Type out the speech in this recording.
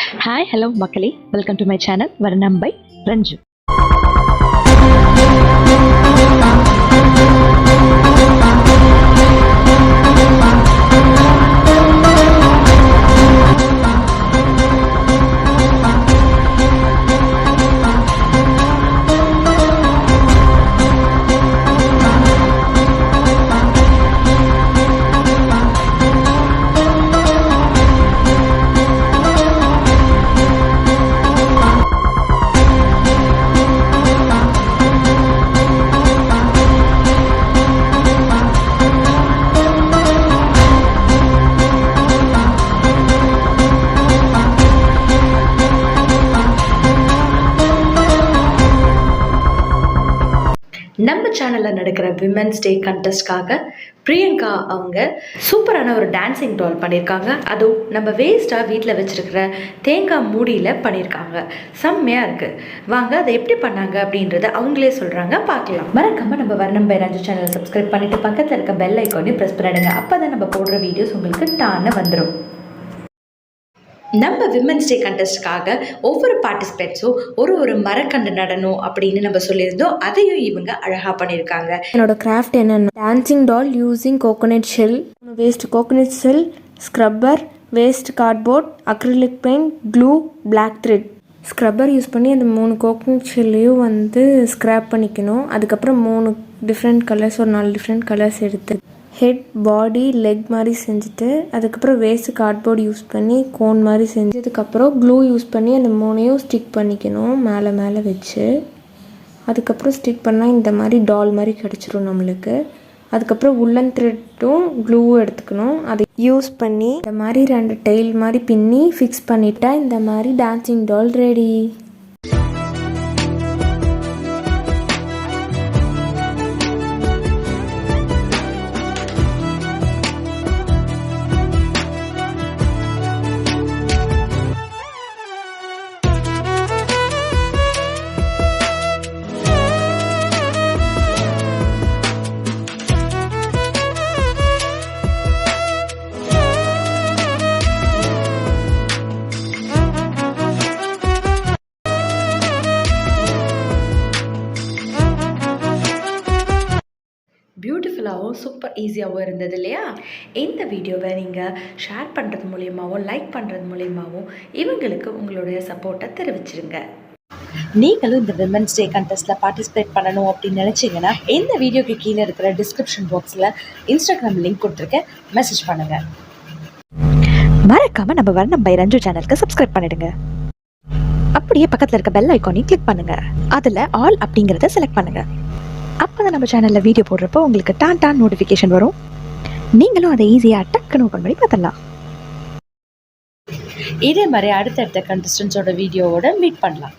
Hi hello மக்களே, welcome to my channel வர்ணம் by ரஞ்சு. நம்ம சேனலில் நடக்கிற விமென்ஸ் டே கண்டெஸ்ட்காக பிரியங்கா அவங்க சூப்பரான ஒரு டான்ஸிங் டால் பண்ணியிருக்காங்க. அதுவும் நம்ம வேஸ்ட்டாக வீட்டில் வச்சுருக்கிற தேங்காய் மூடியில் பண்ணியிருக்காங்க. செம்மையாக இருக்குது. வாங்க அதை எப்படி பண்ணாங்க அப்படின்றத அவங்களே சொல்கிறாங்க, பார்க்கலாம். மறக்காமல் நம்ம வர்ணம் பை ரஞ்சு சேனலை சப்ஸ்கிரைப் பண்ணிவிட்டு பக்கத்தில் இருக்க பெல் ஐக்கானையும் ப்ரெஸ் பண்ணிடுங்க. அப்போ தான் நம்ம போடுற வீடியோஸ் உங்களுக்கு டான்னு வந்துடும். நம்ம விமென்ஸ் டே கண்டெஸ்ட்காக ஒவ்வொரு பார்ட்டிசிபேட்ஸும் ஒரு மரக்கண்டு நடனம் அப்படின்னு நம்ம சொல்லியிருந்தோம். அதையும் இவங்க அழகாக பண்ணியிருக்காங்க. என்னோட கிராஃப்ட் என்னென்னா dancing doll using coconut shell, waste coconut shell, scrubber, waste cardboard, acrylic paint, glue, black thread. Scrubber use பண்ணி அந்த 3 கோகோனட் ஷெல்லையும் ஸ்க்ராப் பண்ணிக்கணும். அதுக்கப்புறம் 3 டிஃப்ரெண்ட் கலர்ஸ், ஒரு 4 டிஃப்ரெண்ட் கலர்ஸ் எடுத்து ஹெட், பாடி, லெக் மாதிரி செஞ்சுட்டு அதுக்கப்புறம் வேஸ்ட் கார்ட்போர்ட் யூஸ் பண்ணி கோன் மாதிரி செஞ்சதுக்கப்புறம் க்ளூ யூஸ் பண்ணி அந்த 3ஐயும் ஸ்டிக் பண்ணிக்கணும் மேலே வச்சு. அதுக்கப்புறம் ஸ்டிக் பண்ணால் இந்த மாதிரி டால் மாதிரி கிடச்சிரும் நம்மளுக்கு. அதுக்கப்புறம் woolen த்ரெட்டும் க்ளூவும் எடுத்துக்கணும். அதை யூஸ் பண்ணி இந்த மாதிரி 2 டெய்ல் மாதிரி பின்னி ஃபிக்ஸ் பண்ணிட்டா இந்த மாதிரி டான்சிங் டால் ரெடி. பியூட்டிஃபுல்லாகவும் சூப்பர் ஈஸியாகவும் இருந்தது இல்லையா? இந்த வீடியோவை நீங்கள் ஷேர் பண்ணுறது மூலியமாகவும் லைக் பண்ணுறது மூலியமாகவும் இவங்களுக்கு உங்களுடைய சப்போர்ட்டை தெரிவிச்சிருங்க. நீங்களும் இந்த விமென்ஸ் டே கண்டெஸ்ட்டில் பார்ட்டிசிபேட் பண்ணணும் அப்படின்னு நினச்சிங்கன்னா இந்த வீடியோக்கு கீழே இருக்கிற டிஸ்கிரிப்ஷன் பாக்ஸில் இன்ஸ்டாகிராம் லிங்க் கொடுத்துருக்கேன், மெசேஜ் பண்ணுங்கள். மறக்காமல் நம்ம வர்ணம் பை ரஞ்சு சேனலுக்கு சப்ஸ்கிரைப் பண்ணிடுங்க. அப்படியே பக்கத்தில் இருக்க பெல் ஐக்கானையும் கிளிக் பண்ணுங்கள். அதில் ஆல் அப்படிங்கிறத செலக்ட் பண்ணுங்கள். அப்போ தான் நம்ம சேனலில் வீடியோ போடுறப்போ உங்களுக்கு டான் நோட்டிஃபிகேஷன் வரும். நீங்களும் அதை ஈஸியாக டக்குன்னு ஓப்பன் பண்ணி பார்த்துடலாம். இதே மாதிரி அடுத்தடுத்த கண்டஸ்டன்ஸோட வீடியோவோட மீட் பண்ணலாம்.